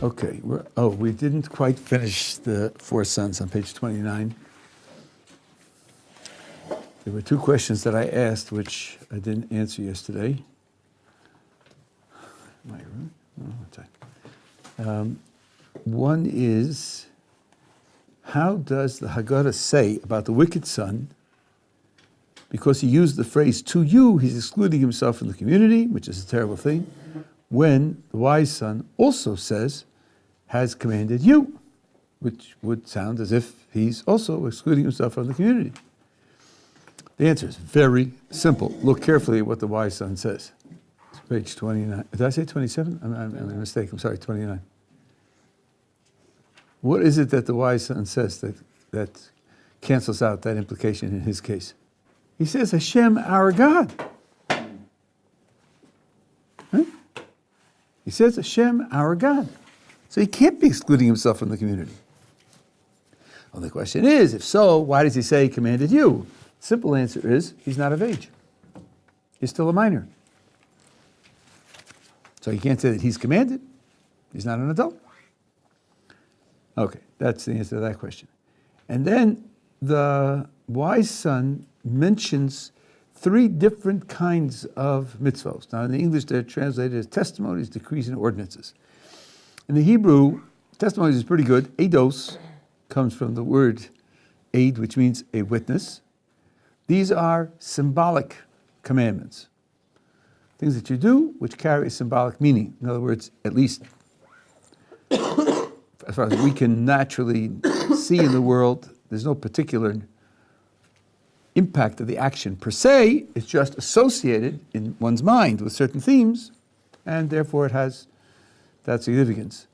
Okay, we didn't quite finish the four sons on page 29. There were two questions that I asked, which I didn't answer yesterday. Am I wrong? No, one is, how does the Haggadah say about the wicked son? Because he used the phrase "to you," he's excluding himself from the community, which is a terrible thing, when the wise son also says, has commanded you, which would sound as if he's also excluding himself from the community. The answer is very simple. Look carefully at what the wise son says. It's page 29. Did I say 27? I'm a mistake. I'm sorry, 29. What is it that the wise son says that cancels out that implication in his case? He says, Hashem, our God. Right? He says, Hashem, our God. So he can't be excluding himself from the community. Well, the question is, if so, why does he say he commanded you? The simple answer is, he's not of age. He's still a minor. So you can't say that he's commanded. He's not an adult. Okay, that's the answer to that question. And then the wise son mentions three different kinds of mitzvos. Now in the English they're translated as testimonies, decrees, and ordinances. In the Hebrew, testimonies is pretty good. Eidos comes from the word aid, which means a witness. These are symbolic commandments. Things that you do which carry a symbolic meaning. In other words, at least as far as we can naturally see in the world, there's no particular impact of the action per se. It's just associated in one's mind with certain themes, and therefore it has that significance.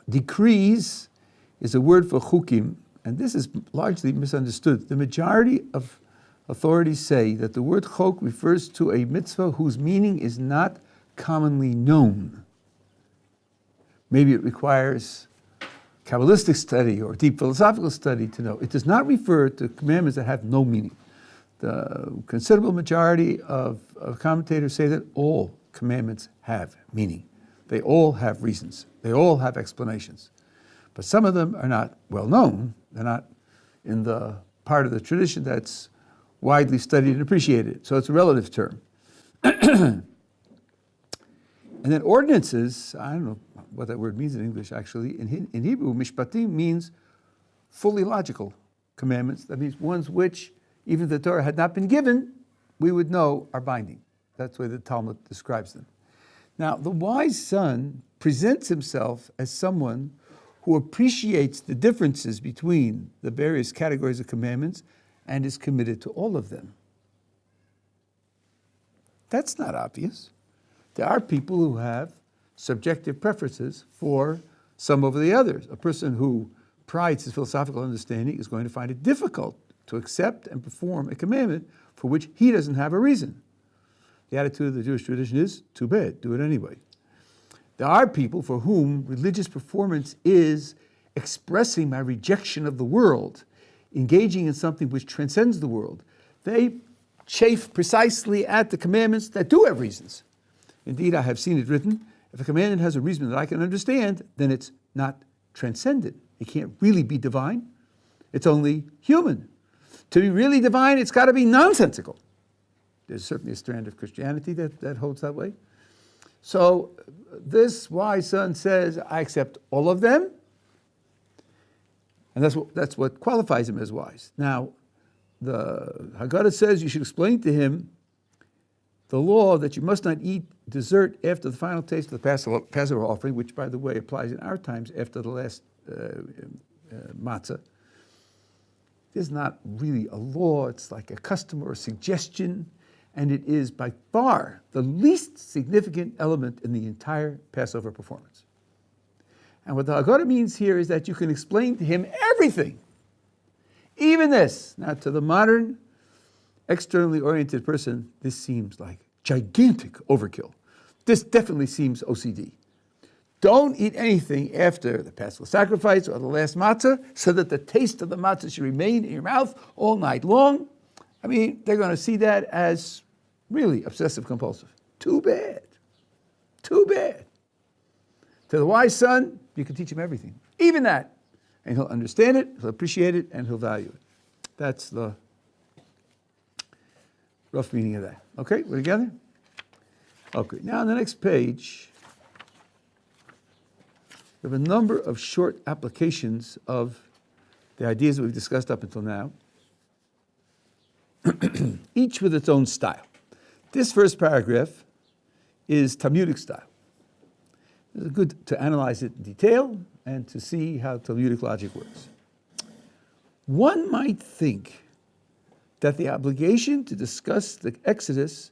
Decrees is a word for chukim, and this is largely misunderstood. The majority of authorities say that the word chok refers to a mitzvah whose meaning is not commonly known. Maybe it requires Kabbalistic study or deep philosophical study to know. It does not refer to commandments that have no meaning. The considerable majority of commentators say that all commandments have meaning. They all have reasons. They all have explanations. But some of them are not well known. They're not in the part of the tradition that's widely studied and appreciated. So it's a relative term. And then ordinances, I don't know what that word means in English actually. In Hebrew, mishpatim means fully logical commandments. That means ones which, even if the Torah had not been given, we would know are binding. That's the way the Talmud describes them. Now, the wise son presents himself as someone who appreciates the differences between the various categories of commandments and is committed to all of them. That's not obvious. There are people who have subjective preferences for some over the others. A person who prides his philosophical understanding is going to find it difficult to accept and perform a commandment for which he doesn't have a reason. The attitude of the Jewish tradition is, too bad, do it anyway. There are people for whom religious performance is expressing my rejection of the world, engaging in something which transcends the world. They chafe precisely at the commandments that do have reasons. Indeed, I have seen it written, if a commandment has a reason that I can understand, then it's not transcendent. It can't really be divine. It's only human. To be really divine, it's got to be nonsensical. There's certainly a strand of Christianity that holds that way. So this wise son says, I accept all of them, and that's what qualifies him as wise. Now, the Haggadah says you should explain to him the law that you must not eat dessert after the final taste of the Passover offering, which, by the way, applies in our times after the last matzah. It's not really a law. It's like a custom or a suggestion, and it is by far the least significant element in the entire Passover performance. And what the Haggadah means here is that you can explain to him everything, even this. Now, to the modern, externally oriented person, this seems like gigantic overkill. This definitely seems OCD. Don't eat anything after the Passover sacrifice or the last matzah so that the taste of the matzah should remain in your mouth all night long. I mean, they're going to see that as really obsessive compulsive. Too bad. Too bad. To the wise son, you can teach him everything, even that. And he'll understand it, he'll appreciate it, and he'll value it. That's the rough meaning of that. Okay, we're together? Okay, now on the next page, we have a number of short applications of the ideas that we've discussed up until now, each with its own style. This first paragraph is Talmudic style. It's good to analyze it in detail and to see how Talmudic logic works. One might think that the obligation to discuss the Exodus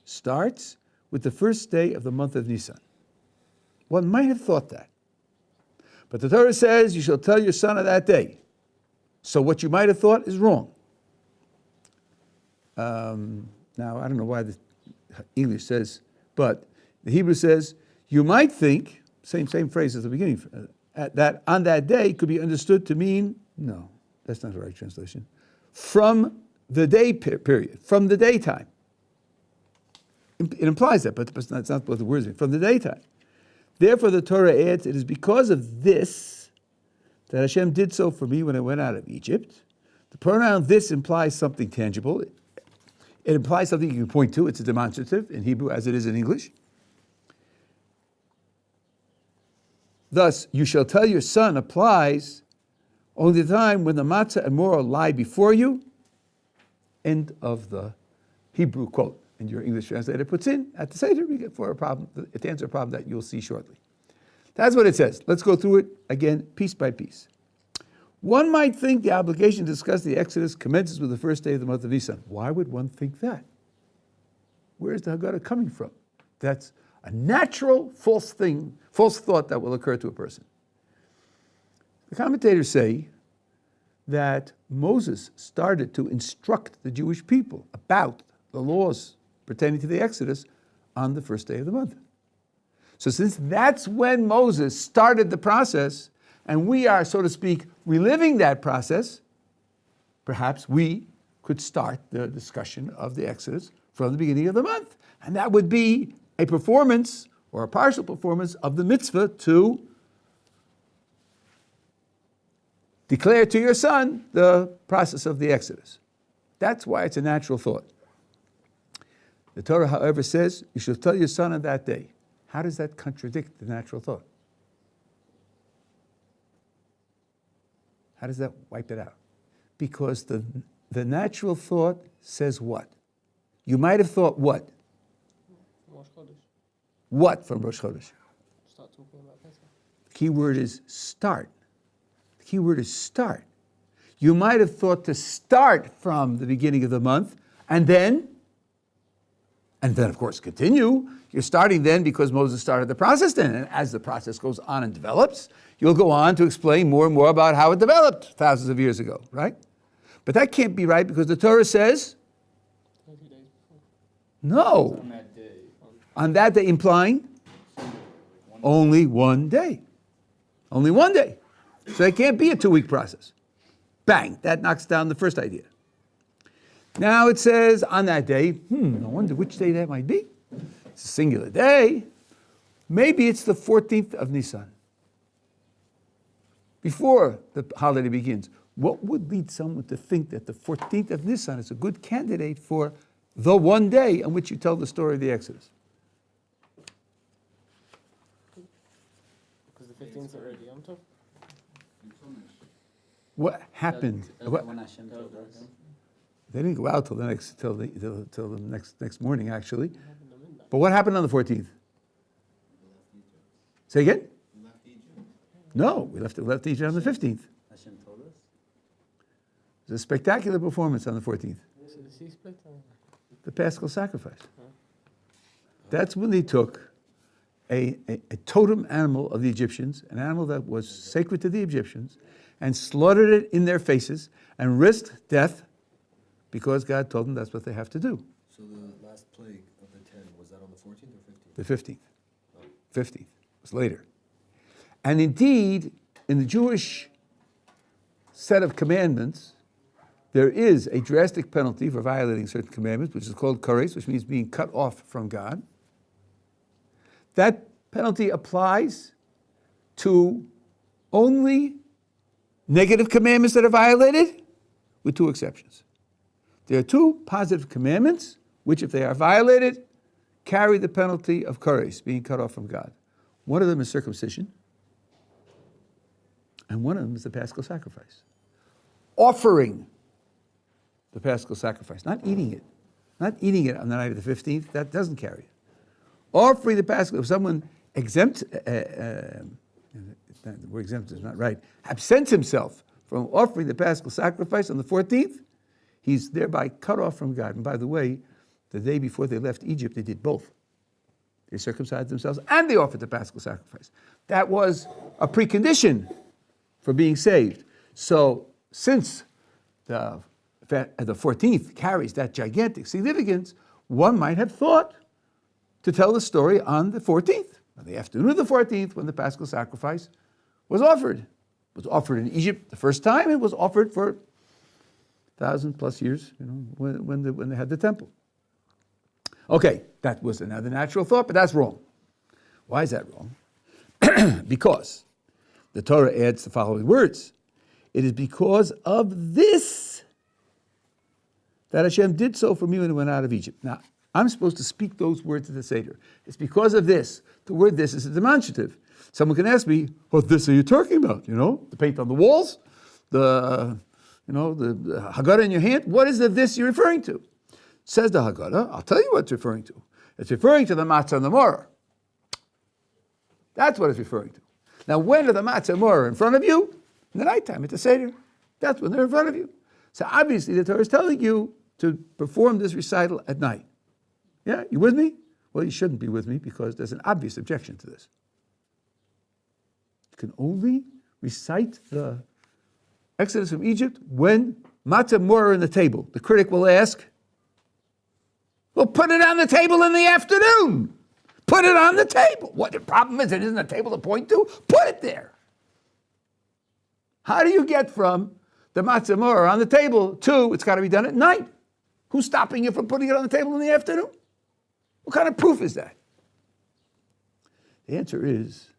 starts with the first day of the month of Nisan. One might have thought that. But the Torah says, you shall tell your son of that day. So what you might have thought is wrong. Now, I don't know why the English says, but the Hebrew says, you might think, same phrase as the beginning, that on that day could be understood to mean, no, that's not the right translation, from the day period, from the daytime. It implies that, but that's not what the words mean, from the daytime. Therefore, the Torah adds, it is because of this that Hashem did so for me when I went out of Egypt. The pronoun this implies something tangible. It implies something you can point to. It's a demonstrative in Hebrew as it is in English. Thus, you shall tell your son applies only the time when the matzah and maror lie before you. End of the Hebrew quote. And your English translator puts in, at the Seder, we get for a problem, to answer a problem that you'll see shortly. That's what it says. Let's go through it again, piece by piece. One might think the obligation to discuss the Exodus commences with the first day of the month of Nisan. Why would one think that? Where's the Haggadah coming from? That's a natural false thought that will occur to a person. The commentators say that Moses started to instruct the Jewish people about the laws pertaining to the Exodus on the first day of the month. So since that's when Moses started the process, and we are, so to speak, reliving that process, perhaps we could start the discussion of the Exodus from the beginning of the month. And that would be a performance, or a partial performance, of the mitzvah to declare to your son the process of the Exodus. That's why it's a natural thought. The Torah, however, says, you shall tell your son on that day. How does that contradict the natural thought? How does that wipe it out? Because the natural thought says what? You might have thought what? Rosh Chodesh. What from Rosh Chodesh? Start talking about Pesach. The key word is start. The key word is start. You might have thought to start from the beginning of the month, and then, of course, continue. You're starting then because Moses started the process then. And as the process goes on and develops, you'll go on to explain more and more about how it developed thousands of years ago, right? But that can't be right because the Torah says, 30 days before. no. On that day. On that day, implying only one day. Only one day. So it can't be a 2-week process. Bang, that knocks down the first idea. Now it says on that day, I wonder which day that might be. It's a singular day. Maybe it's the 14th of Nisan. Before the holiday begins, what would lead someone to think that the 14th of Nisan is a good candidate for the one day on which you tell the story of the Exodus? Because the 15th is already Yom Tov. What happened? That's What- when Hashem told us. They didn't go out till the next morning, actually. But what happened on the 14th? Say again? No, we left Egypt on the 15th. Hashem told us. It was a spectacular performance on the 14th. So the sea split? The Paschal sacrifice. That's when they took a totem animal of the Egyptians, an animal that was sacred to the Egyptians, and slaughtered it in their faces and risked death because God told them that's what they have to do. So the last plague of the 10, was that on the 14th or 15th? The 15th. 15th. It was later. And indeed, in the Jewish set of commandments, there is a drastic penalty for violating certain commandments, which is called kares, which means being cut off from God. That penalty applies to only negative commandments that are violated, with two exceptions. There are two positive commandments, which if they are violated, carry the penalty of kares, being cut off from God. One of them is circumcision, and one of them is the Paschal sacrifice. Offering the Paschal sacrifice, not eating it. Not eating it on the night of the 15th, that doesn't carry it. Offering the Paschal, if someone the word exempt is not right, absents himself from offering the Paschal sacrifice on the 14th, he's thereby cut off from God. And by the way, the day before they left Egypt, they did both. They circumcised themselves and they offered the Paschal sacrifice. That was a precondition for being saved. So since the 14th carries that gigantic significance, one might have thought to tell the story on the 14th, on the afternoon of the 14th, when the Paschal sacrifice was offered. It was offered in Egypt the first time. It was offered for 1,000+ years, when they had the temple. Okay, that was another natural thought, but that's wrong. Why is that wrong? Because the Torah adds the following words. It is because of this that Hashem did so for me when he went out of Egypt. Now, I'm supposed to speak those words at the Seder. It's because of this. The word this is a demonstrative. Someone can ask me, what this are you talking about? The paint on the walls? The Haggadah in your hand? What is the this you're referring to? Says the Haggadah, I'll tell you what it's referring to. It's referring to the matzah and the maror. That's what it's referring to. Now, when are the matzah and maror in front of you? In the nighttime, at the Seder. That's when they're in front of you. So obviously the Torah is telling you to perform this recital at night. Yeah, you with me? Well, you shouldn't be with me because there's an obvious objection to this. You can only recite the Exodus from Egypt when matzah and maror are on the table. The critic will ask, well, put it on the table in the afternoon. Put it on the table. What the problem is, it isn't a table to point to. Put it there. How do you get from the matzah and maror on the table to it's got to be done at night? Who's stopping you from putting it on the table in the afternoon? What kind of proof is that? The answer is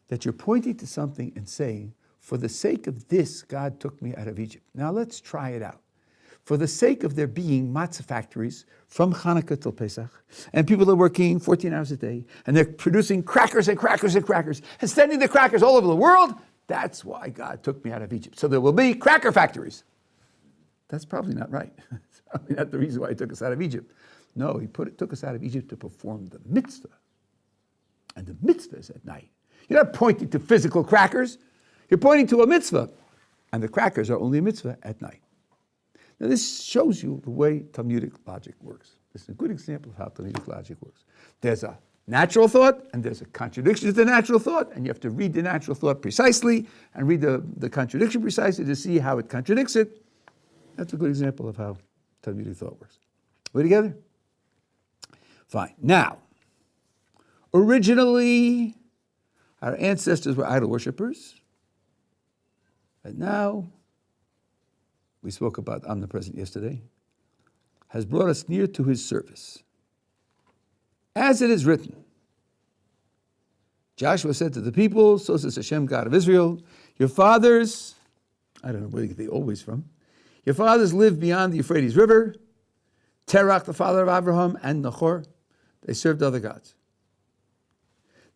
that you're pointing to something and saying, for the sake of this, God took me out of Egypt. Now let's try it out. For the sake of there being matzah factories from Hanukkah till Pesach, and people are working 14 hours a day, and they're producing crackers and crackers and crackers, and sending the crackers all over the world, that's why God took me out of Egypt. So there will be cracker factories. That's probably not right. That's probably not the reason why he took us out of Egypt. No, he took us out of Egypt to perform the mitzvah. And the mitzvah is at night. You're not pointing to physical crackers. You're pointing to a mitzvah. And the crackers are only a mitzvah at night. Now this shows you the way Talmudic logic works. This is a good example of how Talmudic logic works. There's a natural thought and there's a contradiction to the natural thought, and you have to read the natural thought precisely and read the contradiction precisely to see how it contradicts it. That's a good example of how Talmudic thought works. We together? Fine. Now, originally, our ancestors were idol worshippers. And now, we spoke about omnipresent yesterday, has brought us near to his service. As it is written, Joshua said to the people, so says Hashem, God of Israel, your fathers, I don't know where they get the always from, your fathers lived beyond the Euphrates River, Terach, the father of Abraham, and Nahor, they served other gods.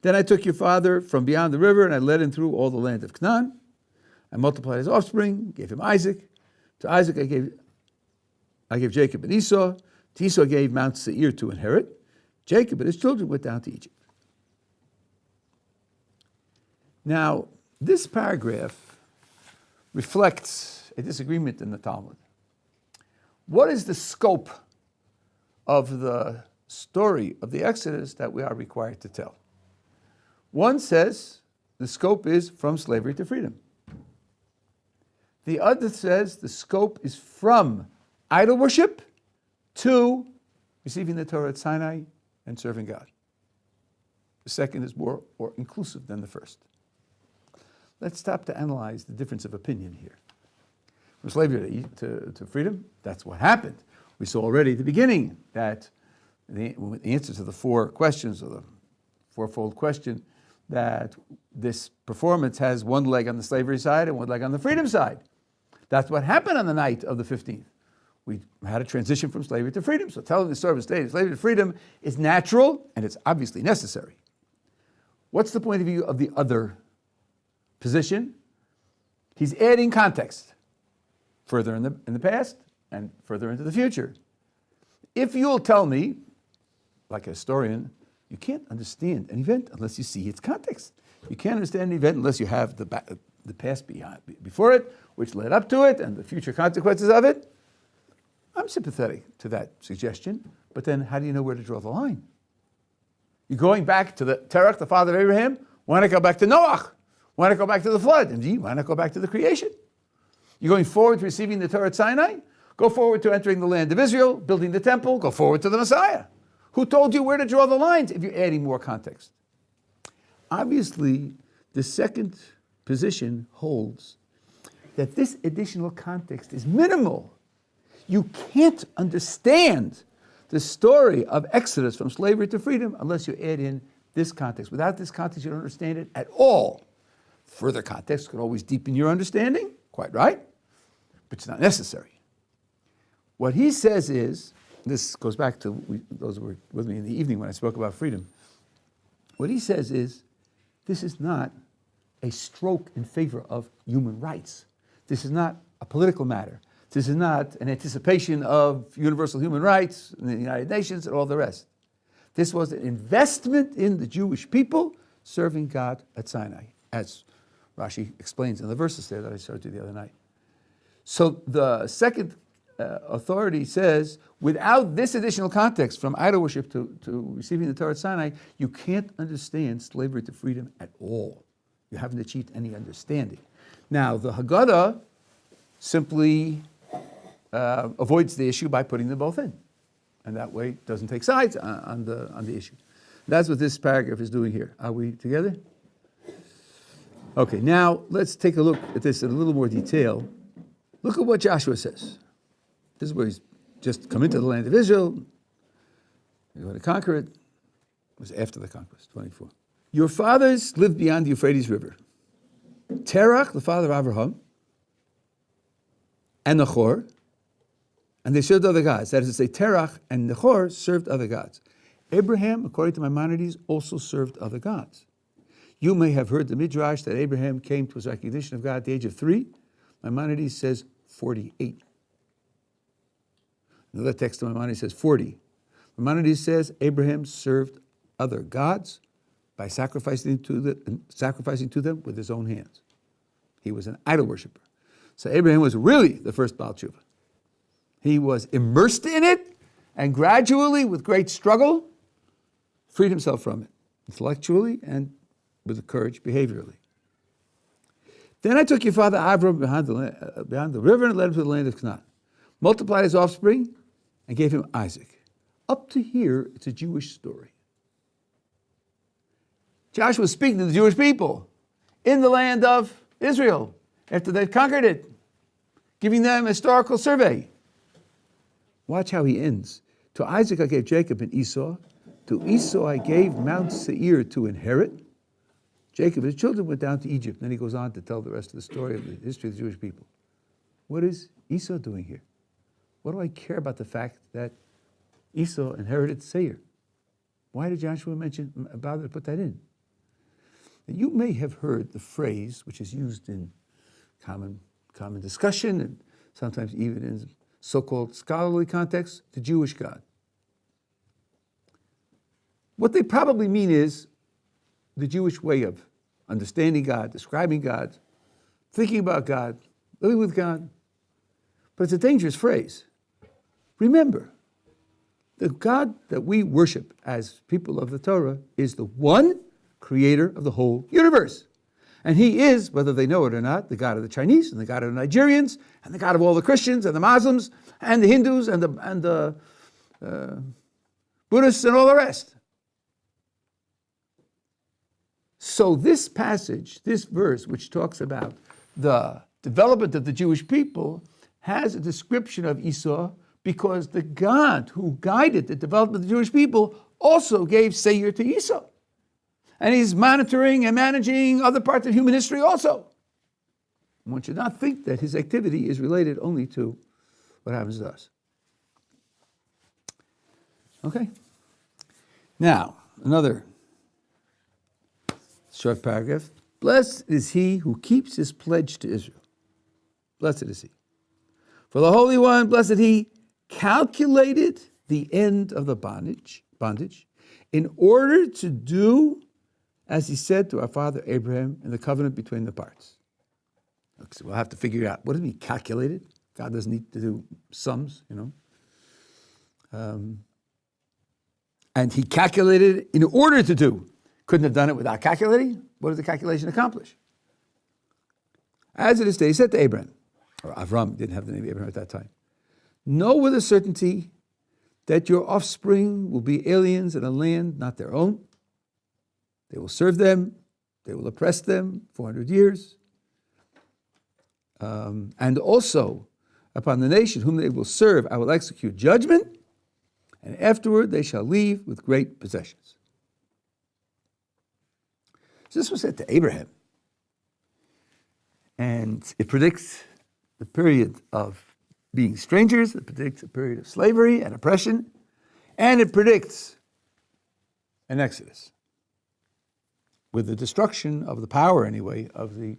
Then I took your father from beyond the river, and I led him through all the land of Canaan. I multiplied his offspring, gave him Isaac. To Isaac I gave Jacob and Esau. To Esau I gave Mount Seir to inherit. Jacob and his children went down to Egypt. Now, this paragraph reflects a disagreement in the Talmud. What is the scope of the story of the Exodus that we are required to tell? One says the scope is from slavery to freedom. The other says the scope is from idol worship to receiving the Torah at Sinai and serving God. The second is more inclusive than the first. Let's stop to analyze the difference of opinion here. From slavery to freedom, that's what happened. We saw already at the beginning that the answer to the four questions, or the fourfold question, that this performance has one leg on the slavery side and one leg on the freedom side. That's what happened on the night of the 15th. We had a transition from slavery to freedom. So telling the story of slavery to freedom is natural and it's obviously necessary. What's the point of view of the other position? He's adding context further in the past and further into the future. If you'll tell me, like a historian, you can't understand an event unless you see its context. You can't understand an event unless you have the past before it, which led up to it, and the future consequences of it. I'm sympathetic to that suggestion, but then how do you know where to draw the line? You're going back to the Terach, the father of Abraham. Why not go back to Noach? Why not go back to the flood? Indeed, why not go back to the creation? You're going forward to receiving the Torah at Sinai? Go forward to entering the land of Israel, building the temple. Go forward to the Messiah. Who told you where to draw the lines if you're adding more context? Obviously, the second position holds that this additional context is minimal. You can't understand the story of Exodus from slavery to freedom unless you add in this context. Without this context, you don't understand it at all. Further context could always deepen your understanding, quite right, but it's not necessary. What he says is, this goes back to those who were with me in the evening when I spoke about freedom. What he says is, this is not a stroke in favor of human rights. This is not a political matter. This is not an anticipation of universal human rights in the United Nations and all the rest. This was an investment in the Jewish people serving God at Sinai, as Rashi explains in the verses there that I showed you the other night. So the second authority says, without this additional context from idol worship to receiving the Torah at Sinai, you can't understand slavery to freedom at all. You haven't achieved any understanding. Now, the Haggadah simply avoids the issue by putting them both in. And that way it doesn't take sides on the issue. That's what this paragraph is doing here. Are we together? Okay, now let's take a look at this in a little more detail. Look at what Joshua says. This is where he's just come into the land of Israel. You're going to conquer it. It was after the conquest, 24. Your fathers lived beyond the Euphrates River. Terach, the father of Abraham, and Nahor, and they served other gods. That is to say, Terach and Nahor served other gods. Abraham, according to Maimonides, also served other gods. You may have heard the Midrash that Abraham came to his recognition of God at the age of 3. Maimonides says 48. Another text of Maimonides says 40. Maimonides says Abraham served other gods by sacrificing to them with his own hands. He was an idol worshiper. So Abraham was really the first Baal Tshuva. He was immersed in it and gradually, with great struggle, freed himself from it, intellectually and with the courage behaviorally. Then I took your father Avram behind the river and led him to the land of Canaan, multiplied his offspring, and gave him Isaac. Up to here, it's a Jewish story. Joshua was speaking to the Jewish people in the land of Israel after they'd conquered it, giving them a historical survey. Watch how he ends. To Isaac I gave Jacob and Esau. To Esau I gave Mount Seir to inherit. Jacob and his children went down to Egypt. Then he goes on to tell the rest of the story of the history of the Jewish people. What is Esau doing here? What do I care about the fact that Esau inherited Seir? Why did Joshua bother to put that in? You may have heard the phrase, which is used in common discussion and sometimes even in so-called scholarly context, the Jewish God. What they probably mean is the Jewish way of understanding God, describing God, thinking about God, living with God. But it's a dangerous phrase. Remember, the God that we worship as people of the Torah is the one creator of the whole universe. And he is, whether they know it or not, the God of the Chinese and the God of the Nigerians and the God of all the Christians and the Muslims and the Hindus and the Buddhists and all the rest. So this passage, this verse, which talks about the development of the Jewish people, has a description of Esau because the God who guided the development of the Jewish people also gave Seir to Esau. And he's monitoring and managing other parts of human history also. One should not think that his activity is related only to what happens to us. Okay? Now, another short paragraph. Blessed is he who keeps his pledge to Israel. Blessed is he. For the Holy One, blessed he, calculated the end of the bondage, in order to do as he said to our father Abraham in the covenant between the parts. Okay, so we'll have to figure out, what does it mean, calculated? God doesn't need to do sums, and he calculated in order to do. Couldn't have done it without calculating. What does the calculation accomplish? As it is today, he said to Abraham, or Avram, didn't have the name of Abraham at that time, know with a certainty that your offspring will be aliens in a land not their own. They will serve them, they will oppress them 400 years. And also, upon the nation whom they will serve, I will execute judgment, and afterward they shall leave with great possessions. So this was said to Abraham. And it predicts the period of being strangers, it predicts a period of slavery and oppression, and it predicts an exodus, with the destruction of the power, anyway, of the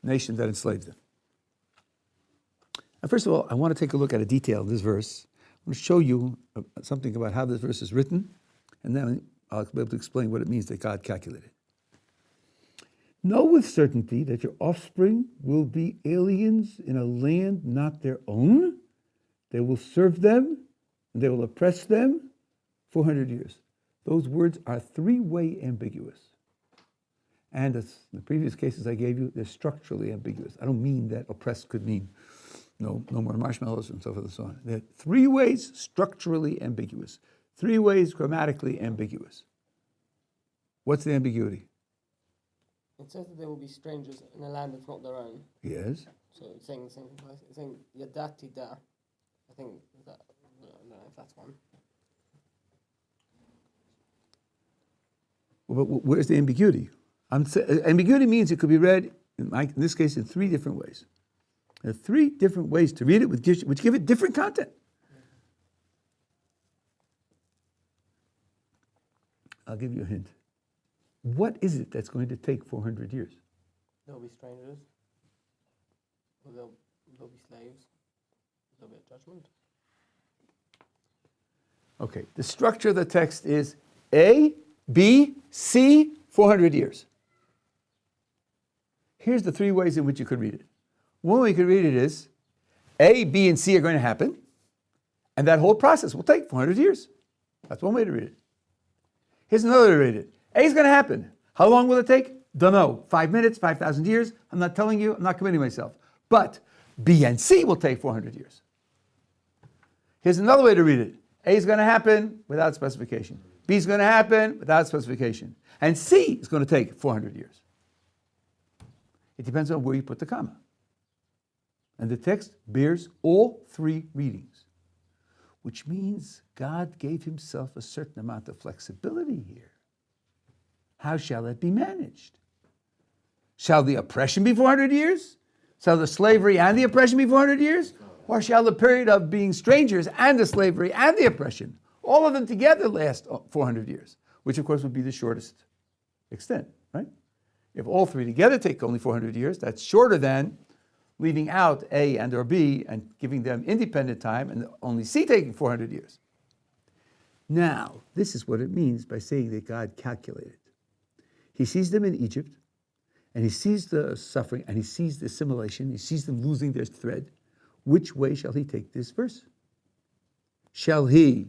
nation that enslaved them. And first of all, I want to take a look at a detail of this verse. I want to show you something about how this verse is written, and then I'll be able to explain what it means that God calculated. Know with certainty that your offspring will be aliens in a land not their own. They will serve them, and they will oppress them 400 years. Those words are three-way ambiguous. And as in the previous cases I gave you, they're structurally ambiguous. I don't mean that oppressed could mean no more marshmallows and so forth and so on. They're three ways structurally ambiguous. Three ways grammatically ambiguous. What's the ambiguity? It says that they will be strangers in a land that's not their own. Yes. So it's saying the same thing twice. It's saying yadati da. I think that, I don't know if that's one. Well, but where's the ambiguity? Ambiguity means it could be read, in this case, in three different ways. There are three different ways to read it, which give it different content. I'll give you a hint. What is it that's going to take 400 years? They'll be strangers. Or they'll be slaves. There'll be a judgment. Okay, the structure of the text is A, B, C, 400 years. Here's the three ways in which you could read it. One way you could read it is A, B, and C are going to happen, and that whole process will take 400 years. That's one way to read it. Here's another way to read it. A is going to happen. How long will it take? Don't know. 5 minutes, 5,000 years. I'm not telling you. I'm not committing myself. But B and C will take 400 years. Here's another way to read it. A is going to happen without specification. B is going to happen without specification. And C is going to take 400 years. It depends on where you put the comma. And the text bears all three readings, which means God gave himself a certain amount of flexibility here. How shall it be managed? Shall the oppression be 400 years? Shall the slavery and the oppression be 400 years? Or shall the period of being strangers and the slavery and the oppression, all of them together last 400 years, which of course would be the shortest extent, right? If all three together take only 400 years, that's shorter than leaving out A and or B and giving them independent time and only C taking 400 years. Now, this is what it means by saying that God calculated. He sees them in Egypt, and he sees the suffering, and he sees the assimilation, he sees them losing their thread. Which way shall he take this verse? Shall he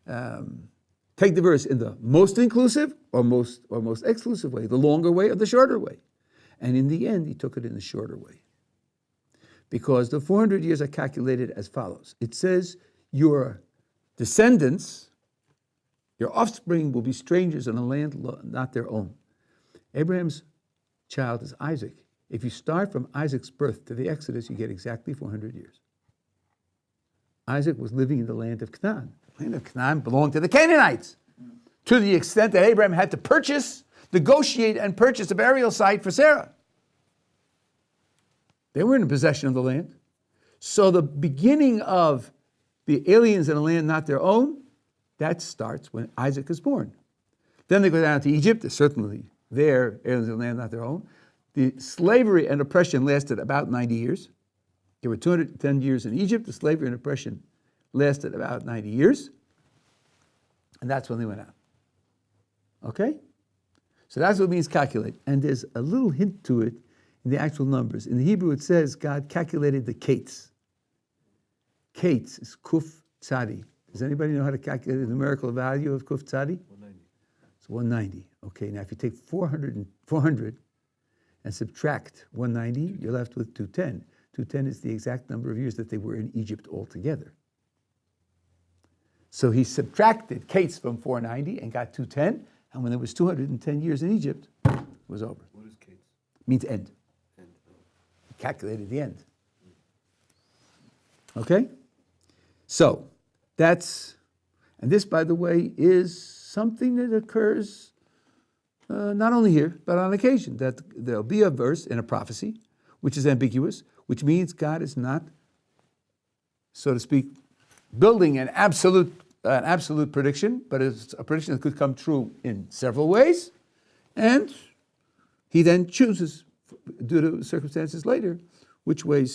take the verse in the most inclusive or most exclusive way, the longer way or the shorter way? And in the end, he took it in the shorter way. Because the 400 years are calculated as follows. It says, your descendants, your offspring will be strangers in a land not their own. Abraham's child is Isaac. If you start from Isaac's birth to the Exodus, you get exactly 400 years. Isaac was living in the land of Canaan. The land of Canaan belonged to the Canaanites. to the extent that Abraham had to negotiate and purchase a burial site for Sarah. They were in possession of the land. So the beginning of the aliens in a land not their own, that starts when Isaac is born. Then they go down to Egypt. They're certainly there, aliens in a land not their own. The slavery and oppression lasted about 90 years. There were 210 years in Egypt. The slavery and oppression lasted about 90 years. And that's when they went out. Okay? So that's what it means calculate. And there's a little hint to it in the actual numbers. In the Hebrew it says God calculated the kates. Kates is kuf tzadi. Does anybody know how to calculate the numerical value of kuf tzadi? 190. It's 190. Okay, now if you take 400 and subtract 190, you're left with 210. 210 is the exact number of years that they were in Egypt altogether. So he subtracted kates from 490 and got 210, and when there was 210 years in Egypt, it was over. What is Kate's? Means end. End. He calculated the end. Okay? So, that's, and this, by the way, is something that occurs not only here, but on occasion, that there'll be a verse in a prophecy, which is ambiguous, which means God is not, so to speak, building an absolute prediction, but it's a prediction that could come true in several ways, and he then chooses, due to circumstances later, which way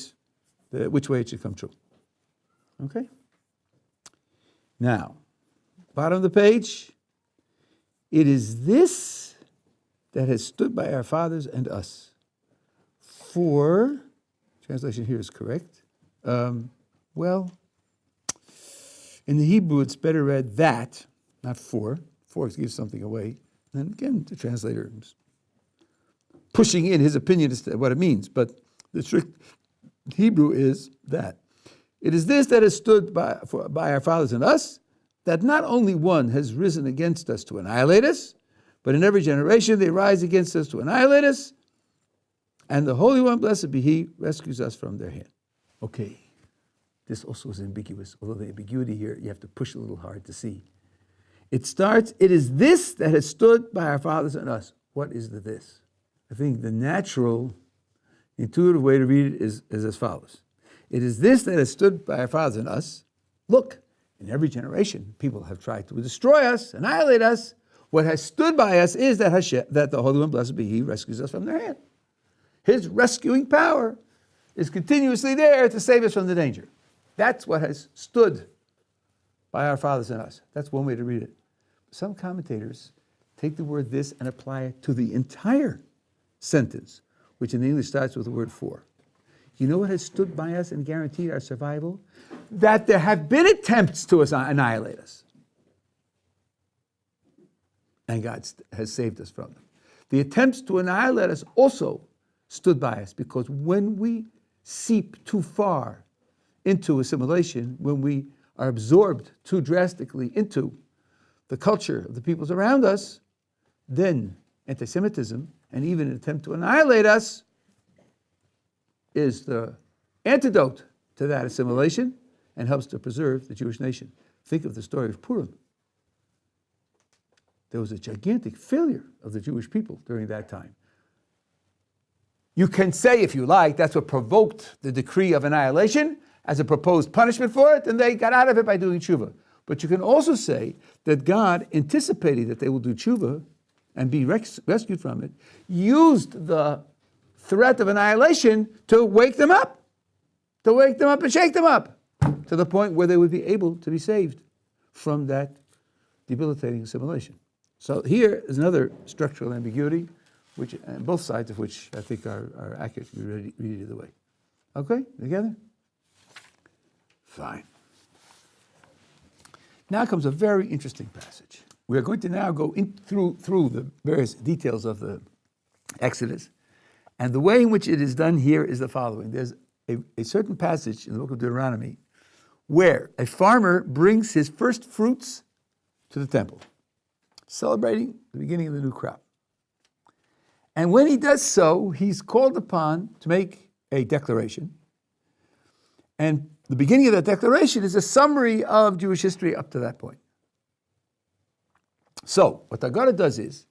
it should come true. Okay? Now, bottom of the page, it is this that has stood by our fathers and us. For, translation here is correct. Well, in the Hebrew, it's better read that, not for. For gives something away. And again, the translator is pushing in his opinion as to what it means. But the strict Hebrew is that. It is this that has stood by our fathers and us, that not only one has risen against us to annihilate us, but in every generation they rise against us to annihilate us, and the Holy One, blessed be He, rescues us from their hand. Okay, this also is ambiguous, although the ambiguity here, you have to push a little hard to see. It starts, it is this that has stood by our fathers and us. What is the this? I think the natural, intuitive way to read it is as follows. It is this that has stood by our fathers and us. Look, in every generation, people have tried to destroy us, annihilate us. What has stood by us is that the Holy One, blessed be He, rescues us from their hand. His rescuing power is continuously there to save us from the danger. That's what has stood by our fathers and us. That's one way to read it. Some commentators take the word this and apply it to the entire sentence, which in English starts with the word for. You know what has stood by us and guaranteed our survival? That there have been attempts to annihilate us. And God has saved us from them. The attempts to annihilate us also stood by us, because when we seep too far into assimilation, when we are absorbed too drastically into the culture of the peoples around us, then anti-Semitism and even an attempt to annihilate us is the antidote to that assimilation and helps to preserve the Jewish nation. Think of the story of Purim. There was a gigantic failure of the Jewish people during that time. You can say, if you like, that's what provoked the decree of annihilation as a proposed punishment for it, and they got out of it by doing tshuva. But you can also say that God, anticipating that they will do tshuva and be rescued from it, used the threat of annihilation to wake them up and shake them up to the point where they would be able to be saved from that debilitating assimilation. So here is another structural ambiguity, which, and both sides of which I think are accurate to be read either way. Okay, together? Fine. Now comes a very interesting passage. We are going to now go through the various details of the Exodus. And the way in which it is done here is the following. There's a certain passage in the book of Deuteronomy where a farmer brings his first fruits to the temple, celebrating the beginning of the new crop. And when he does so, he's called upon to make a declaration. And the beginning of that declaration is a summary of Jewish history up to that point. So what the Haggadah does is,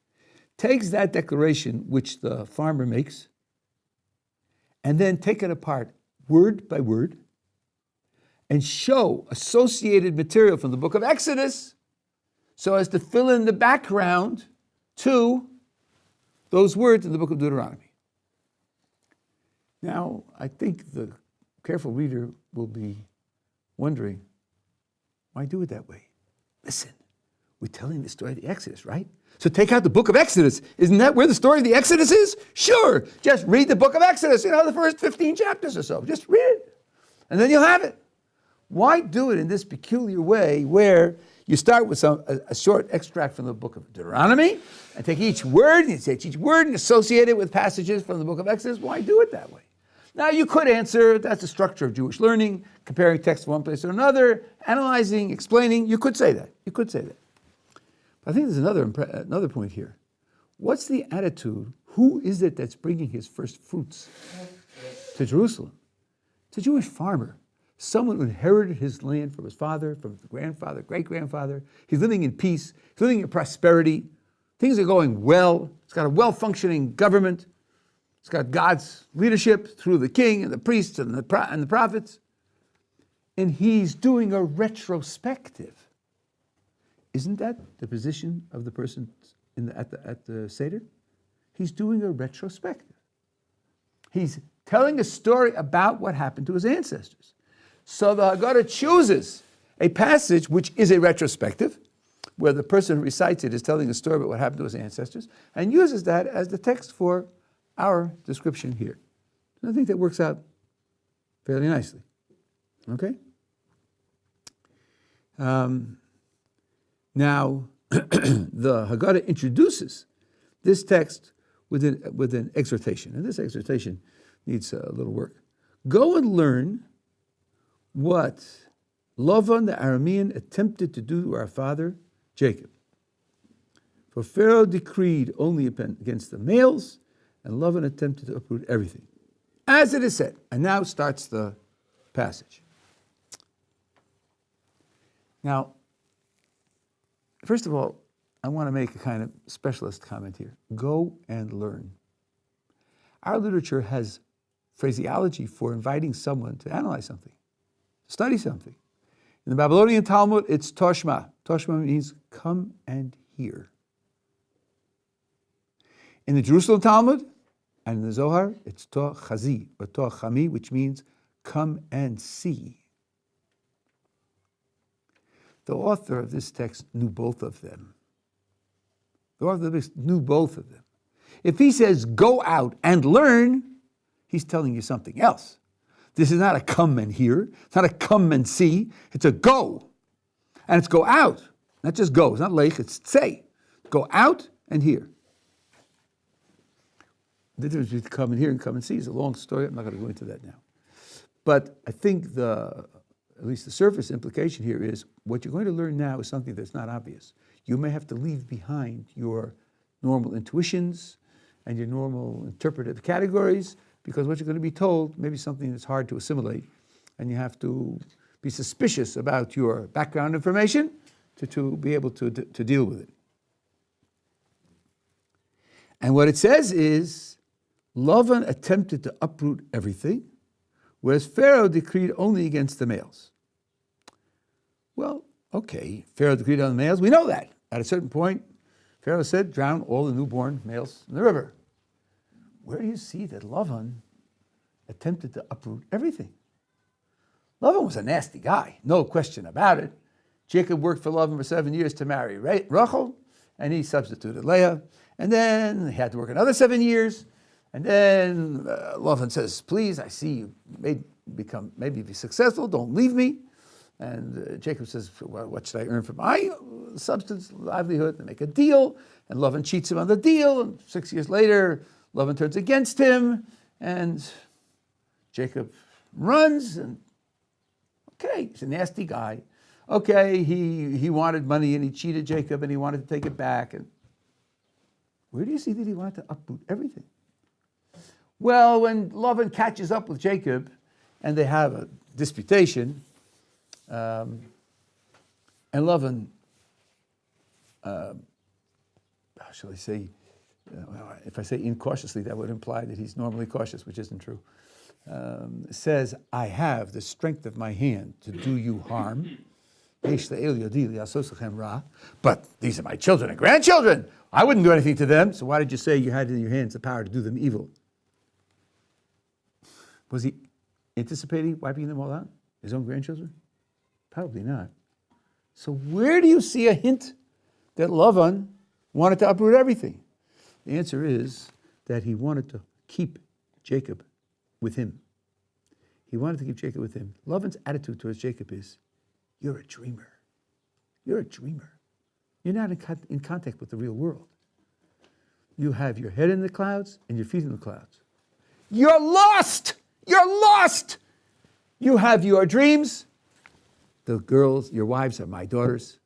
takes that declaration which the farmer makes, and then take it apart word by word, and show associated material from the book of Exodus so as to fill in the background to those words in the book of Deuteronomy. Now, I think the careful reader will be wondering, why do it that way? Listen, we're telling the story of the Exodus, right? So take out the book of Exodus. Isn't that where the story of the Exodus is? Sure, just read the book of Exodus, the first 15 chapters or so. Just read it, and then you'll have it. Why do it in this peculiar way where you start with a short extract from the book of Deuteronomy and take each word and associate it with passages from the book of Exodus? Why do it that way? Now you could answer, that's the structure of Jewish learning, comparing text from one place to another, analyzing, explaining. You could say that. But I think there's another point here. What's the attitude? Who is it that's bringing his first fruits to Jerusalem? It's a Jewish farmer. Someone who inherited his land from his father, from his grandfather, great-grandfather. He's living in peace. He's living in prosperity. Things are going well. He's got a well-functioning government. He's got God's leadership through the king and the priests and the prophets. And he's doing a retrospective. Isn't that the position of the person at the Seder? He's doing a retrospective. He's telling a story about what happened to his ancestors. So the Haggadah chooses a passage which is a retrospective, where the person who recites it is telling a story about what happened to his ancestors, and uses that as the text for our description here. And I think that works out fairly nicely. Okay? Now, the Haggadah introduces this text with an exhortation, and this exhortation needs a little work. Go and learn what Laban the Aramean attempted to do to our father Jacob. For Pharaoh decreed only against the males, and Laban attempted to uproot everything, as it is said. And now starts the passage. Now, first of all, I want to make a kind of specialist comment here. Go and learn. Our literature has phraseology for inviting someone to analyze something, study something. In the Babylonian Talmud, it's toshma. Toshma means come and hear. In the Jerusalem Talmud and in the Zohar, it's to chazi or to chami, which means come and see. The author of this text knew both of them. The author of this knew both of them. If he says go out and learn, he's telling you something else. This is not a come and hear. It's not a come and see. It's a go. And it's go out. Not just go. It's not lech, it's say. Go out and hear. The difference between come and hear and come and see is a long story. I'm not going to go into that now. But I think at least the surface implication here is what you're going to learn now is something that's not obvious. You may have to leave behind your normal intuitions and your normal interpretive categories, because what you're going to be told may be something that's hard to assimilate, and you have to be suspicious about your background information to be able to deal with it. And what it says is, Laban attempted to uproot everything, whereas Pharaoh decreed only against the males. Well, okay, Pharaoh decreed on the males, we know that. At a certain point, Pharaoh said, drown all the newborn males in the river. Where do you see that Laban attempted to uproot everything? Laban was a nasty guy, no question about it. Jacob worked for Laban for 7 years to marry Rachel, and he substituted Leah. And then he had to work another 7 years. And then Laban says, please, I see you maybe be successful, don't leave me. And Jacob says, well, what should I earn for my substance, livelihood? They make a deal, and Laban cheats him on the deal. And 6 years later, Laban turns against him, and Jacob runs. And okay, he's a nasty guy. Okay, he wanted money, and he cheated Jacob, and he wanted to take it back. And where do you see that he wanted to uproot everything? Well, when Laban catches up with Jacob, and they have a disputation, and Laban shall I say, if I say incautiously, that would imply that he's normally cautious, which isn't true. Says, I have the strength of my hand to do you harm. But these are my children and grandchildren. I wouldn't do anything to them. So why did you say you had in your hands the power to do them evil? Was he anticipating wiping them all out? His own grandchildren? Probably not. So where do you see a hint that Laban wanted to uproot everything? The answer is that he wanted to keep Jacob with him. He wanted to keep Jacob with him. Laban's attitude towards Jacob is, you're a dreamer. You're a dreamer. You're not in contact with the real world. You have your head in the clouds and your feet in the clouds. You're lost! You're lost! You have your dreams. The girls, your wives are my daughters.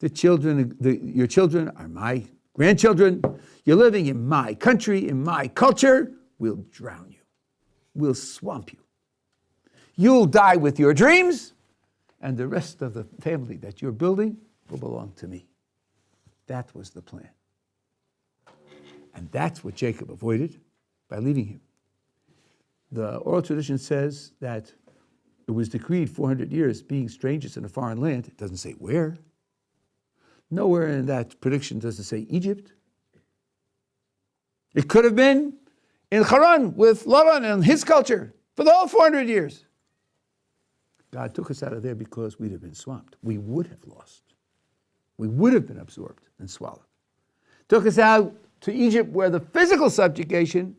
The children, your children are my grandchildren. You're living in my country, in my culture. We'll drown you. We'll swamp you. You'll die with your dreams, and the rest of the family that you're building will belong to me. That was the plan. And that's what Jacob avoided by leaving him. The oral tradition says that it was decreed 400 years being strangers in a foreign land. It doesn't say where. Nowhere in that prediction does it say Egypt. It could have been in Haran with Laban and his culture for the whole 400 years. God took us out of there because we'd have been swamped. We would have lost. We would have been absorbed and swallowed. Took us out to Egypt where the physical subjugation,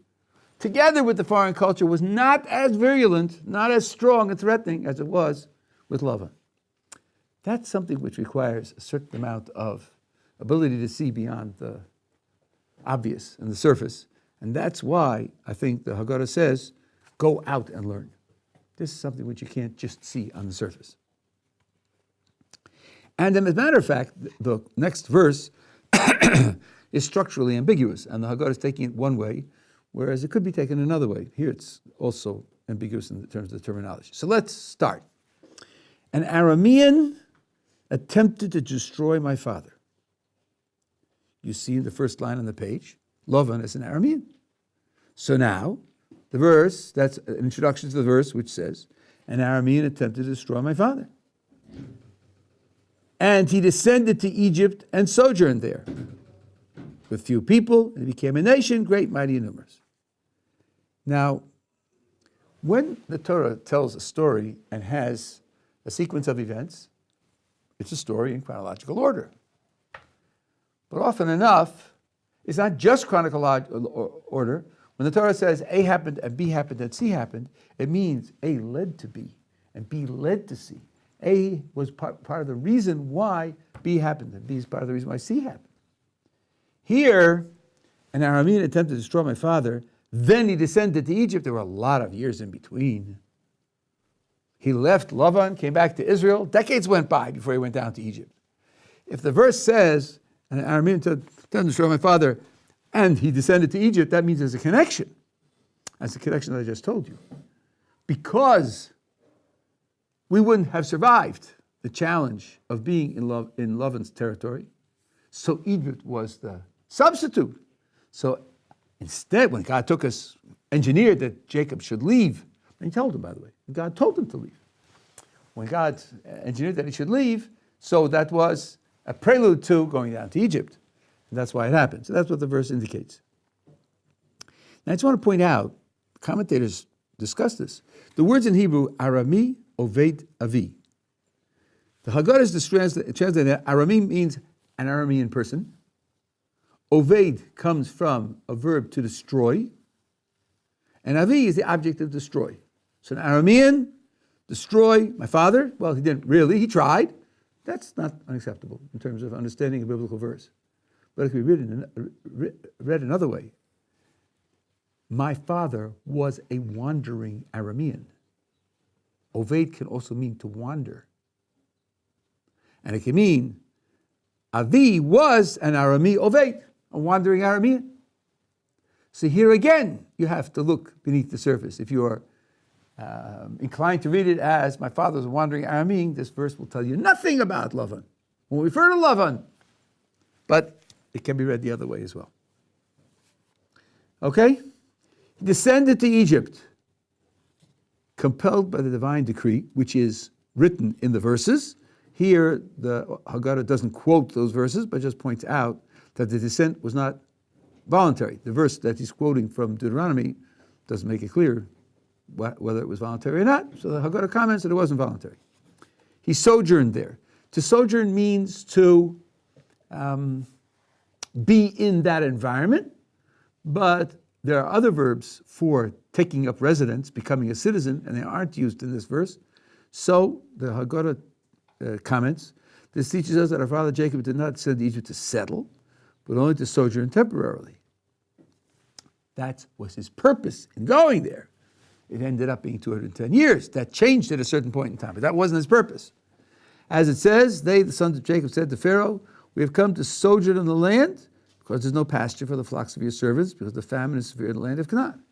together with the foreign culture, was not as virulent, not as strong and threatening as it was with Laban. That's something which requires a certain amount of ability to see beyond the obvious and the surface. And that's why I think the Haggadah says, go out and learn. This is something which you can't just see on the surface. And as a matter of fact, the next verse is structurally ambiguous, and the Haggadah is taking it one way, whereas it could be taken another way. Here it's also ambiguous in terms of the terminology. So let's start. An Aramean attempted to destroy my father. You see in the first line on the page, Laban is an Aramean. So now, the verse, that's an introduction to the verse which says, an Aramean attempted to destroy my father. And he descended to Egypt and sojourned there with few people, and became a nation, great, mighty, and numerous. Now, when the Torah tells a story and has a sequence of events, it's a story in chronological order. But often enough, it's not just chronological order. When the Torah says A happened and B happened and C happened, it means A led to B and B led to C. A was part of the reason why B happened, and B is part of the reason why C happened. Here, an Aramean attempted to destroy my father. Then he descended to Egypt. There were a lot of years in between. He left Laban, came back to Israel. Decades went by before he went down to Egypt. If the verse says, an Aramean attempted to destroy my father, and he descended to Egypt, that means there's a connection. That's the connection that I just told you. Because we wouldn't have survived the challenge of being in Laban's territory, so Egypt was the substitute. So instead, when God took us, engineered that Jacob should leave, and he told him, by the way, God told him to leave. When God engineered that he should leave, so that was a prelude to going down to Egypt. And that's why it happened. So that's what the verse indicates. Now I just want to point out, commentators discuss this. The words in Hebrew, Arami, Oved, Avi. The Haggadah is translated, Arami means an Aramean person. Oved comes from a verb to destroy. And Avi is the object of destroy. So an Aramean, destroy my father. Well, he didn't really, he tried. That's not unacceptable in terms of understanding a biblical verse. But it could be read another way. My father was a wandering Aramean. Oved can also mean to wander. And it can mean Avi was an Arami Oved, a wandering Aramean. So here again, you have to look beneath the surface. If you are inclined to read it as my father was a wandering Aramean, this verse will tell you nothing about Laban. We'll refer to Laban. But it can be read the other way as well. Okay? He descended to Egypt, compelled by the divine decree, which is written in the verses. Here, the Haggadah doesn't quote those verses, but just points out that the descent was not voluntary. The verse that he's quoting from Deuteronomy doesn't make it clear whether it was voluntary or not. So the Haggadah comments that it wasn't voluntary. He sojourned there. To sojourn means to be in that environment, but there are other verbs for taking up residence, becoming a citizen, and they aren't used in this verse. So the Haggadah comments, this teaches us that our father Jacob did not send Egypt to settle, but only to sojourn temporarily. That was his purpose in going there. It ended up being 210 years. That changed at a certain point in time, but that wasn't his purpose. As it says, they, the sons of Jacob, said to Pharaoh, we have come to sojourn in the land because there's no pasture for the flocks of your servants, because the famine is severe in the land of Canaan.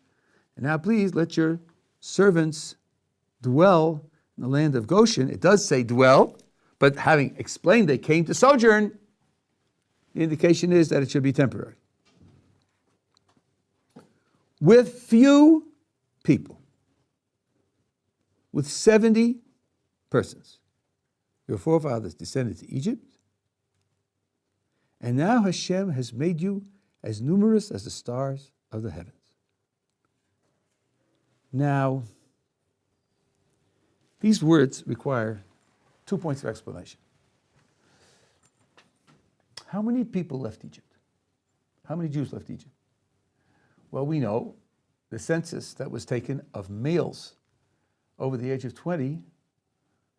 And now please let your servants dwell in the land of Goshen. It does say dwell, but having explained they came to sojourn, the indication is that it should be temporary. With few people, with 70 persons. Your forefathers descended to Egypt, and now Hashem has made you as numerous as the stars of the heavens. Now, these words require 2 points of explanation. How many people left Egypt? How many Jews left Egypt? Well, we know the census that was taken of males over the age of 20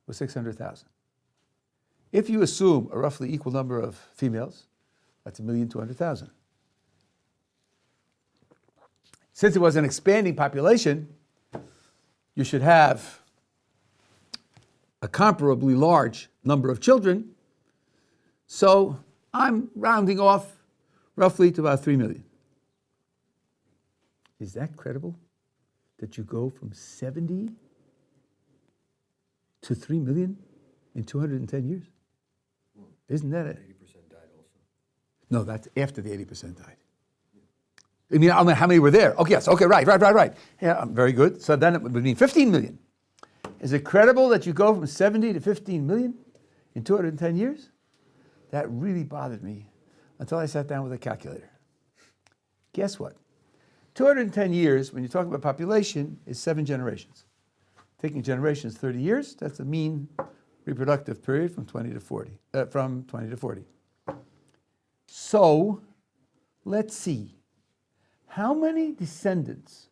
was 600,000. If you assume a roughly equal number of females, that's 1,200,000. Since it was an expanding population, you should have a comparably large number of children. So I'm rounding off roughly to about 3 million. Is that credible? That you go from 70 to 3 million in 210 years? Isn't that it? 80% died also. No, that's after the 80% died. I mean, how many were there? Okay, yes, okay, right. Yeah, very good. So then it would mean 15 million. Is it credible that you go from 70 to 15 million in 210 years? That really bothered me until I sat down with a calculator. Guess what? 210 years, when you talk about population, is 7 generations. Taking generations 30 years, that's a mean reproductive period from 20 to 40. So, let's see. How many descendants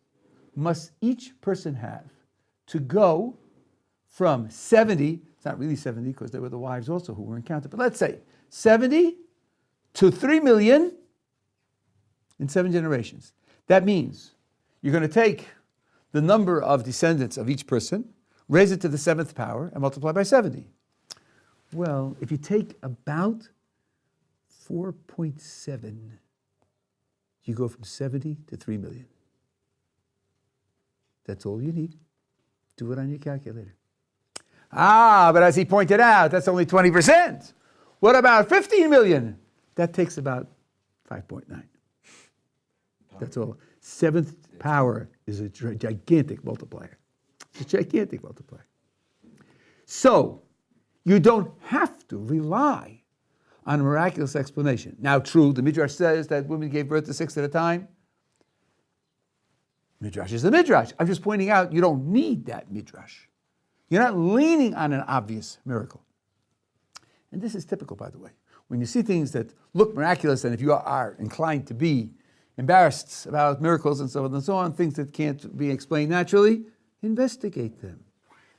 must each person have to go from 70, it's not really 70 because there were the wives also who weren't counted, but let's say 70 to 3 million in 7 generations. That means you're going to take the number of descendants of each person, raise it to the 7th power, and multiply by 70. Well, if you take about 4.7, you go from 70 to 3 million. That's all you need. Do it on your calculator. But as he pointed out, that's only 20%. What about 15 million? That takes about 5.9. That's all. 7th power is a gigantic multiplier. It's a gigantic multiplier. So, you don't have to rely on a miraculous explanation. Now, true, the Midrash says that women gave birth to 6 at a time. Midrash is the Midrash. I'm just pointing out you don't need that Midrash. You're not leaning on an obvious miracle. And this is typical, by the way. When you see things that look miraculous, and if you are inclined to be embarrassed about miracles and so on and so on, things that can't be explained naturally, investigate them.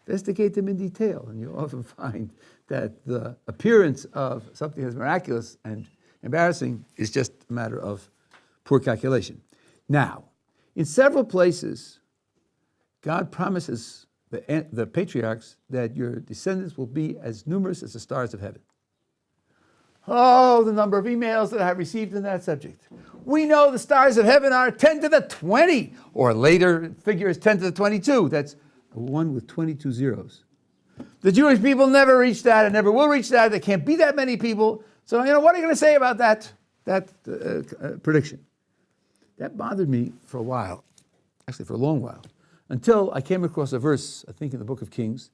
Investigate them in detail, and you'll often find that the appearance of something that's miraculous and embarrassing is just a matter of poor calculation. Now, in several places, God promises the patriarchs that your descendants will be as numerous as the stars of heaven. Oh, the number of emails that I have received in that subject. We know the stars of heaven are 10 to the 20, or later figure is 10 to the 22. That's a 1 with 22 zeros. The Jewish people never reach that and never will reach that. There can't be that many people. So, what are you going to say about that? that prediction. That bothered me for a while, actually for a long while, until I came across a verse, I think in the book of Kings,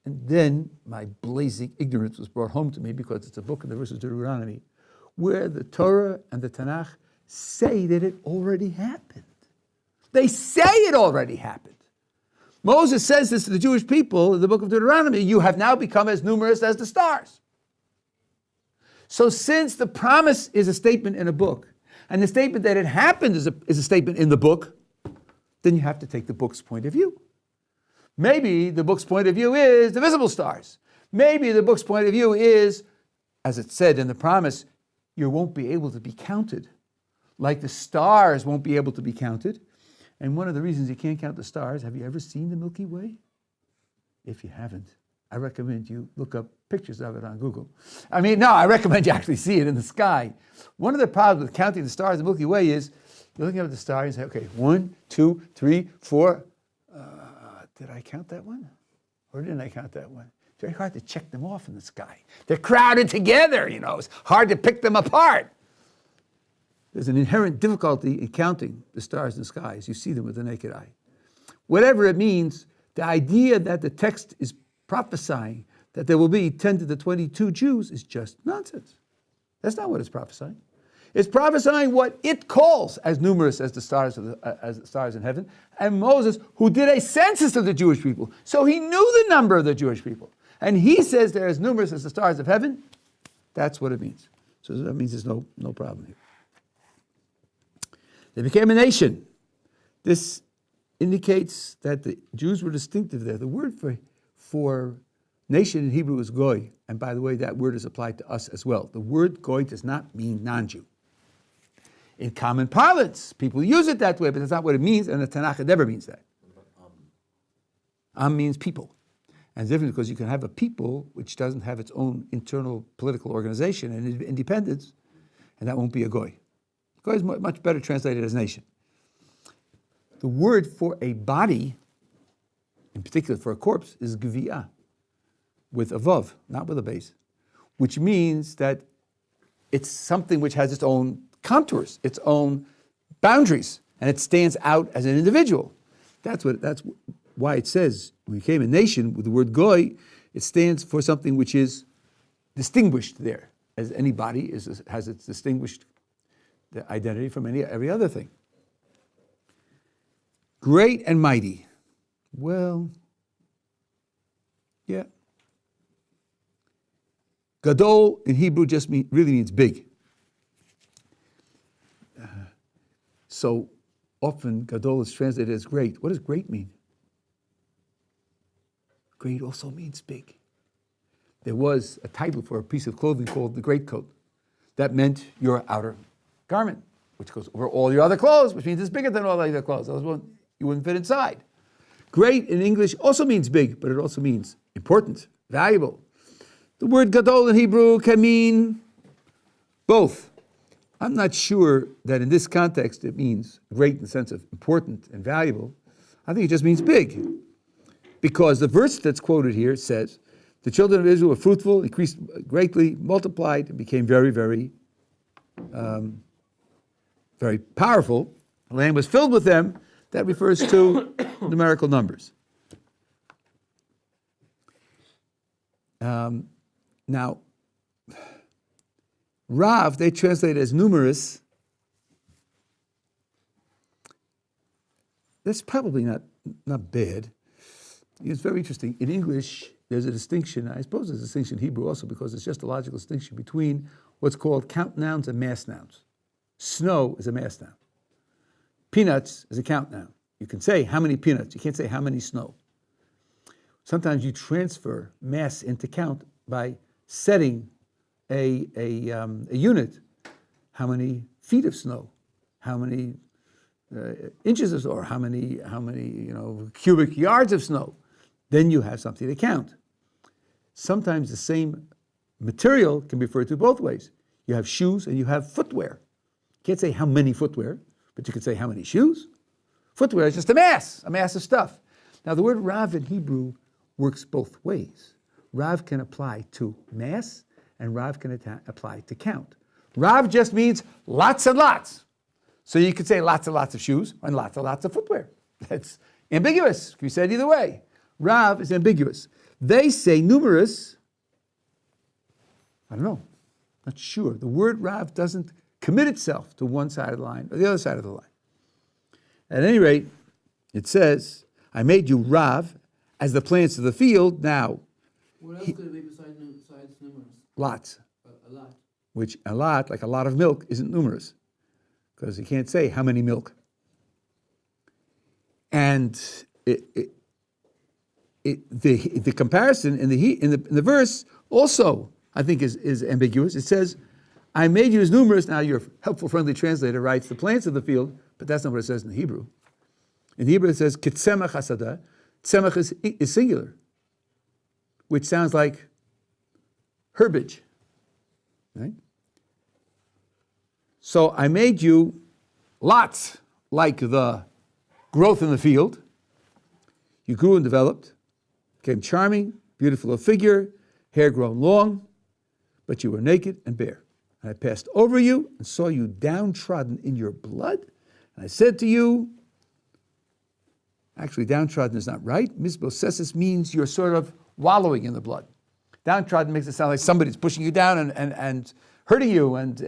and then my blazing ignorance was brought home to me because it's a book in the verse of Deuteronomy, where the Torah and the Tanakh say that it already happened. They say it already happened. Moses says this to the Jewish people in the book of Deuteronomy, you have now become as numerous as the stars. So since the promise is a statement in a book, and the statement that it happened is a statement in the book, then you have to take the book's point of view. Maybe the book's point of view is the visible stars. Maybe the book's point of view is, as it said in the promise, you won't be able to be counted, like the stars won't be able to be counted. And one of the reasons you can't count the stars, have you ever seen the Milky Way? If you haven't, I recommend you look up pictures of it on Google. I recommend you actually see it in the sky. One of the problems with counting the stars in the Milky Way is, you're looking at the star and say, okay, 1, 2, 3, 4. Did I count that one? Or didn't I count that one? It's very hard to check them off in the sky. They're crowded together, it's hard to pick them apart. There's an inherent difficulty in counting the stars in the sky as you see them with the naked eye. Whatever it means, the idea that the text is prophesying that there will be 10 to the 22 Jews is just nonsense. That's not what it's prophesying. It's prophesying what it calls as numerous as the stars in heaven. And Moses, who did a census of the Jewish people, so he knew the number of the Jewish people. And he says they're as numerous as the stars of heaven. That's what it means. So that means there's no problem here. They became a nation. This indicates that the Jews were distinctive there. The word for nation in Hebrew is goy. And by the way, that word is applied to us as well. The word goy does not mean non-Jew. In common parlance, people use it that way, but that's not what it means, and the Tanakh it never means that. Means people. And it's different because you can have a people which doesn't have its own internal political organization and independence, and that won't be a goy. Goy is much better translated as nation. The word for a body, in particular for a corpse, is gvi'ah, with a vav, not with a base, which means that it's something which has its own contours, its own boundaries, and it stands out as an individual. That's why it says we became a nation with the word goy. It stands for something which is distinguished there, as any body has its distinguished identity from every other thing. Great and mighty. Well, yeah. Gadol in Hebrew just really means big. So often Gadol is translated as great. What does great mean? Great also means big. There was a title for a piece of clothing called the greatcoat. That meant your outer garment, which goes over all your other clothes, which means it's bigger than all the other clothes. You wouldn't fit inside. Great in English also means big, but it also means important, valuable. The word gadol in Hebrew can mean both. I'm not sure that in this context it means great in the sense of important and valuable. I think it just means big. Because the verse that's quoted here says, the children of Israel were fruitful, increased greatly, multiplied, and became very, very, very powerful. The land was filled with them. That refers to numerical numbers. Now, Rav, they translate as numerous. That's probably not bad. It's very interesting. In English, there's a distinction. I suppose there's a distinction in Hebrew also because it's just a logical distinction between what's called count nouns and mass nouns. Snow is a mass noun. Peanuts is a count noun. You can say how many peanuts. You can't say how many snow. Sometimes you transfer mass into count by setting a unit. How many feet of snow? How many inches of snow? Or how many cubic yards of snow? Then you have something to count. Sometimes the same material can be referred to both ways. You have shoes and you have footwear. You can't say how many footwear, but you can say how many shoes. Footwear is just a mass of stuff. Now the word Rav in Hebrew works both ways. Rav can apply to mass and Rav can apply to count. Rav just means lots and lots. So you could say lots and lots of shoes and lots of footwear. That's ambiguous. Can be said either way. Rav is ambiguous. They say numerous. I don't know. Not sure. The word Rav doesn't commit itself to one side of the line or the other side of the line. At any rate, it says, I made you Rav as the plants of the field. Now, What else could it be besides numerous? lots. A lot. Which a lot, like a lot of milk, isn't numerous. Because you can't say how many milk. And the comparison in the verse also, I think, is ambiguous. It says, I made you as numerous. Now your helpful, friendly translator writes the plants of the field, but that's not what it says in the Hebrew. In Hebrew it says, Kitzemach hasadah. Tzemach is singular, which sounds like herbage. Right? So I made you lots like the growth in the field. You grew and developed, became charming, beautiful of figure, hair grown long, but you were naked and bare. And I passed over you and saw you downtrodden in your blood. And I said to you, actually downtrodden is not right. Misbosesis means you're sort of wallowing in the blood. Downtrodden makes it sound like somebody's pushing you down and hurting you and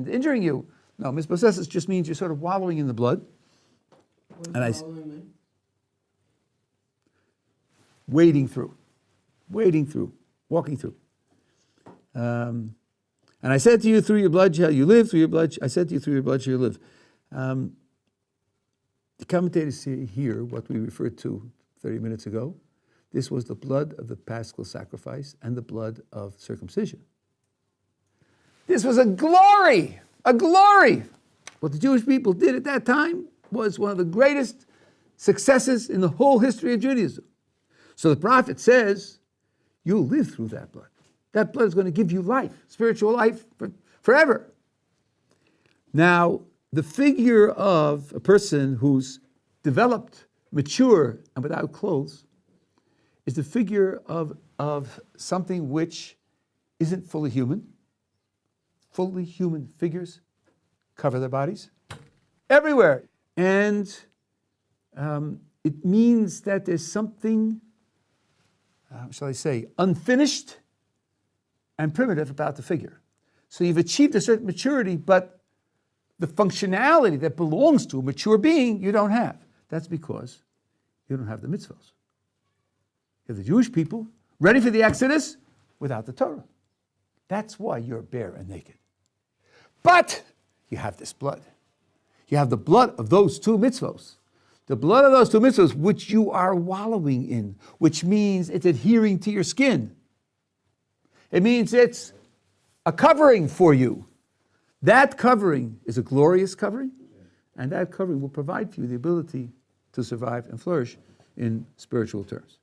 injuring you. No, mispossesses just means you're sort of wallowing in the blood. What And I does wallowing mean? wading through, walking through. And I said to you, through your blood shall you live, through your blood, I said to you, through your blood shall you live. The commentators see here what we referred to 30 minutes ago. This was the blood of the paschal sacrifice and the blood of circumcision. This was a glory, a glory. What the Jewish people did at that time was one of the greatest successes in the whole history of Judaism. So the prophet says, you'll live through that blood. That blood is going to give you life, spiritual life forever. Now, the figure of a person who's developed, mature, and without clothes is the figure of something which isn't fully human. Fully human figures cover their bodies everywhere. And it means that there's something, shall I say, unfinished and primitive about the figure. So you've achieved a certain maturity, but the functionality that belongs to a mature being, you don't have. That's because you don't have the mitzvahs. You're the Jewish people, ready for the Exodus, without the Torah. That's why you're bare and naked. But you have this blood. You have the blood of those two mitzvahs. The blood of those two mitzvahs, which you are wallowing in, which means it's adhering to your skin. It means it's a covering for you. That covering is a glorious covering, and that covering will provide for you the ability to survive and flourish in spiritual terms.